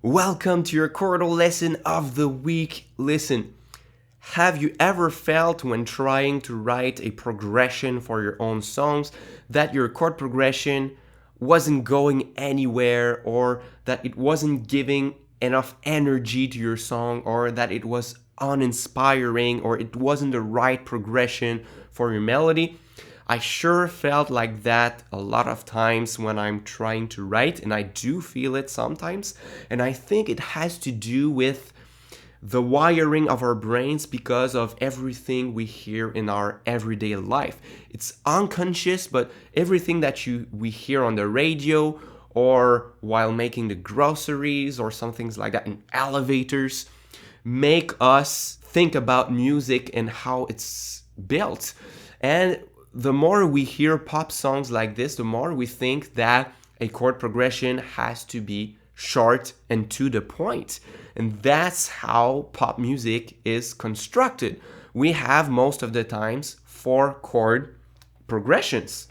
Welcome to your chordal lesson of the week. Listen, have you ever felt when trying to write a progression for your own songs that your chord progression wasn't going anywhere, or that it wasn't giving enough energy to your song, or that it was uninspiring, or it wasn't the right progression for your melody? I sure felt like that a lot of times when I'm trying to write, and I do feel it sometimes. And I think it has to do with the wiring of our brains because of everything we hear in our everyday life. It's unconscious, but everything that we hear on the radio or while making the groceries or some things like that in elevators make us think about music and how it's built. And the more we hear pop songs like this, the more we think that a chord progression has to be short and to the point. And that's how pop music is constructed. We have most of the times 4 chord progressions.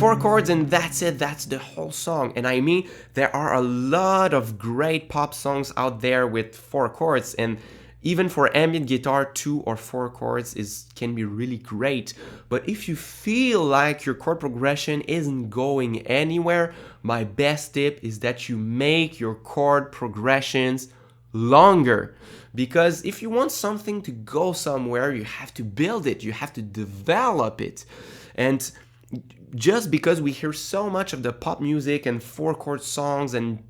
4 chords and that's it, that's the whole song. And I mean, there are a lot of great pop songs out there with 4 chords, and even for ambient guitar, 2 or 4 chords can be really great. But if you feel like your chord progression isn't going anywhere, my best tip is that you make your chord progressions longer. Because if you want something to go somewhere, you have to build it, you have to develop it. And just because we hear so much of the pop music and 4 chord songs and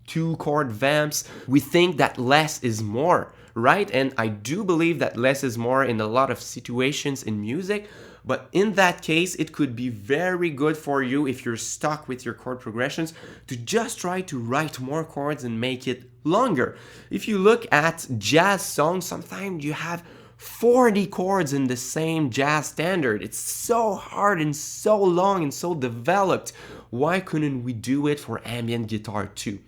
2 chord vamps, we think that less is more, right? And I do believe that less is more in a lot of situations in music, but in that case, it could be very good for you if you're stuck with your chord progressions to just try to write more chords and make it longer. If you look at jazz songs, sometimes you have 40 chords in the same jazz standard. It's so hard and so long and so developed. Why couldn't we do it for ambient guitar too?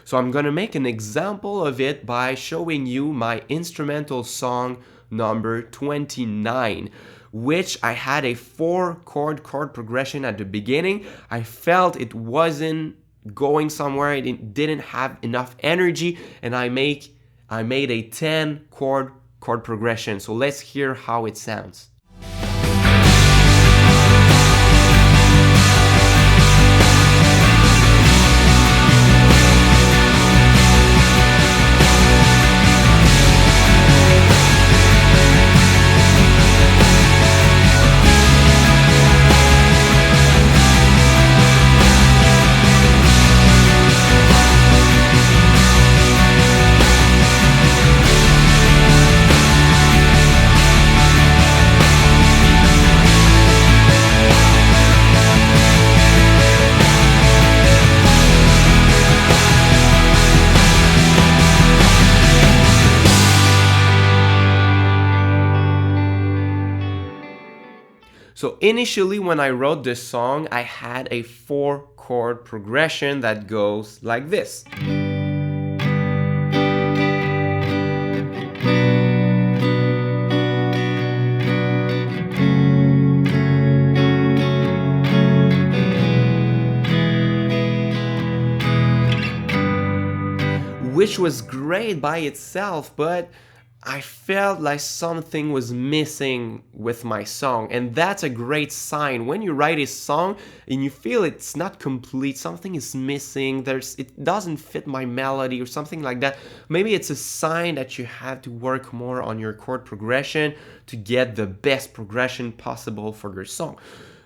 So I'm gonna make an example of it by showing you my instrumental song number 29, which I had a 4 chord progression at the beginning. I felt it wasn't going somewhere, it didn't have enough energy, and I made a 10 chord progression. So let's hear how it sounds. So initially when I wrote this song, I had a 4 chord progression that goes like this. Which was great by itself, but I felt like something was missing with my song, and that's a great sign. When you write a song and you feel it's not complete, something is missing, it doesn't fit my melody or something like that, maybe it's a sign that you have to work more on your chord progression to get the best progression possible for your song.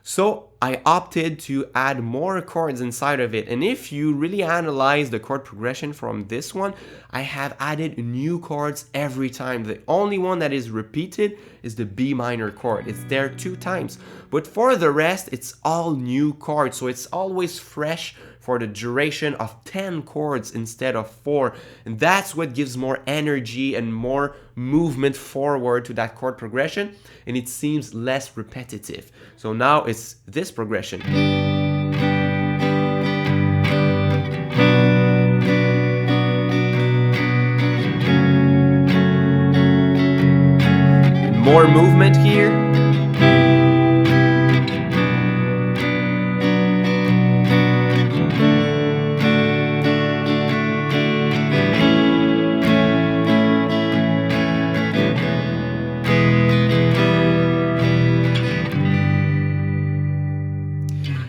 So I opted to add more chords inside of it. And if you really analyze the chord progression from this one, I have added new chords every time. The only one that is repeated is the B minor chord. It's there 2 times. But for the rest, it's all new chords. So it's always fresh for the duration of 10 chords instead of 4. And that's what gives more energy and more movement forward to that chord progression. And it seems less repetitive. So now it's this progression. More movement here.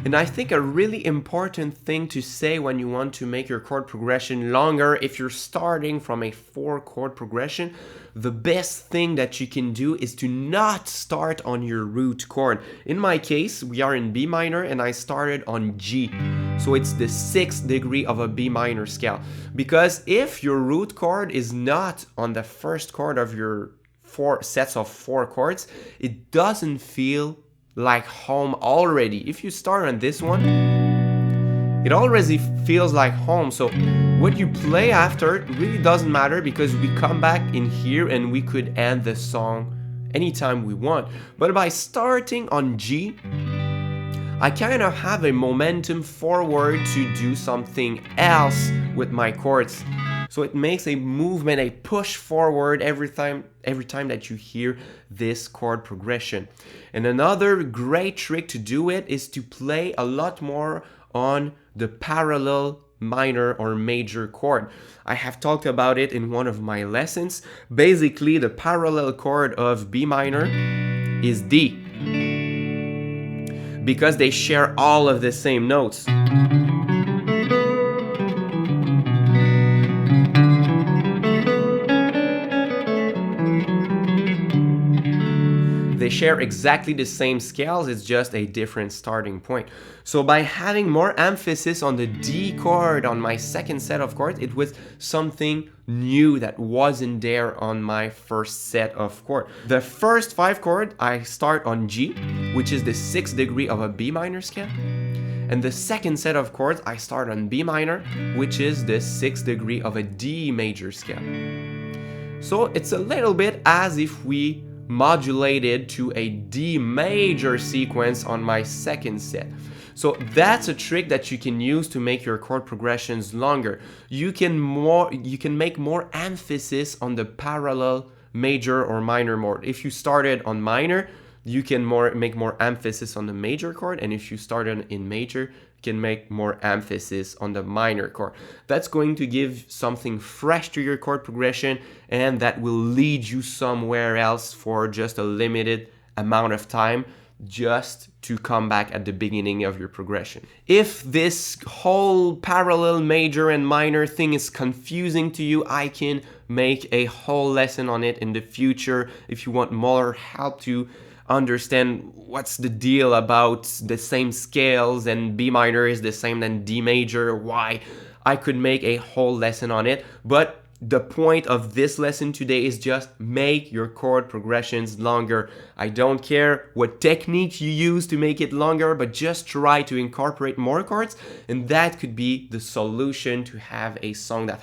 And I think a really important thing to say when you want to make your chord progression longer, if you're starting from a 4-chord progression, the best thing that you can do is to not start on your root chord. In my case, we are in B minor and I started on G. So it's the 6th degree of a B minor scale. Because if your root chord is not on the first chord of your 4 sets of 4 chords, it doesn't feel like home already. If you start on this one, it already feels like home. So what you play after really doesn't matter, because we come back in here and we could end the song anytime we want. But by starting on G, I kind of have a momentum forward to do something else with my chords. So it makes a movement, a push forward every time that you hear this chord progression. And another great trick to do it is to play a lot more on the parallel minor or major chord. I have talked about it in one of my lessons. Basically, the parallel chord of B minor is D, because they share all of the same notes. They share exactly the same scales, it's just a different starting point. So by having more emphasis on the D chord on my second set of chords, it was something new that wasn't there on my first set of chords. The first 5 chords, I start on G, which is the 6th degree of a B minor scale. And the second set of chords, I start on B minor, which is the 6th degree of a D major scale. So it's a little bit as if we modulated to a D major sequence on my second set. So that's a trick that you can use to make your chord progressions longer. You can make more emphasis on the parallel major or minor mode. If you started on minor, you can make more emphasis on the major chord, and if you started in major, you can make more emphasis on the minor chord. That's going to give something fresh to your chord progression, and that will lead you somewhere else for just a limited amount of time, just to come back at the beginning of your progression. If this whole parallel major and minor thing is confusing to you, I can make a whole lesson on it in the future if you want more help to understand what's the deal about the same scales and B minor is the same than D major, why. I could make a whole lesson on it, but the point of this lesson today is just make your chord progressions longer. I don't care what technique you use to make it longer, but just try to incorporate more chords, and that could be the solution to have a song that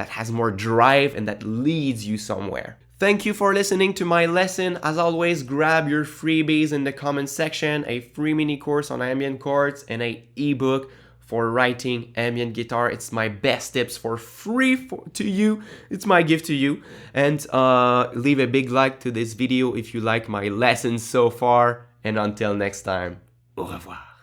has more drive and that leads you somewhere. Thank you for listening to my lesson. As always, grab your freebies in the comment section, a free mini course on ambient chords and an ebook for writing ambient guitar. It's my best tips for free to you. It's my gift to you. And leave a big like to this video if you like my lessons so far. And until next time, au revoir.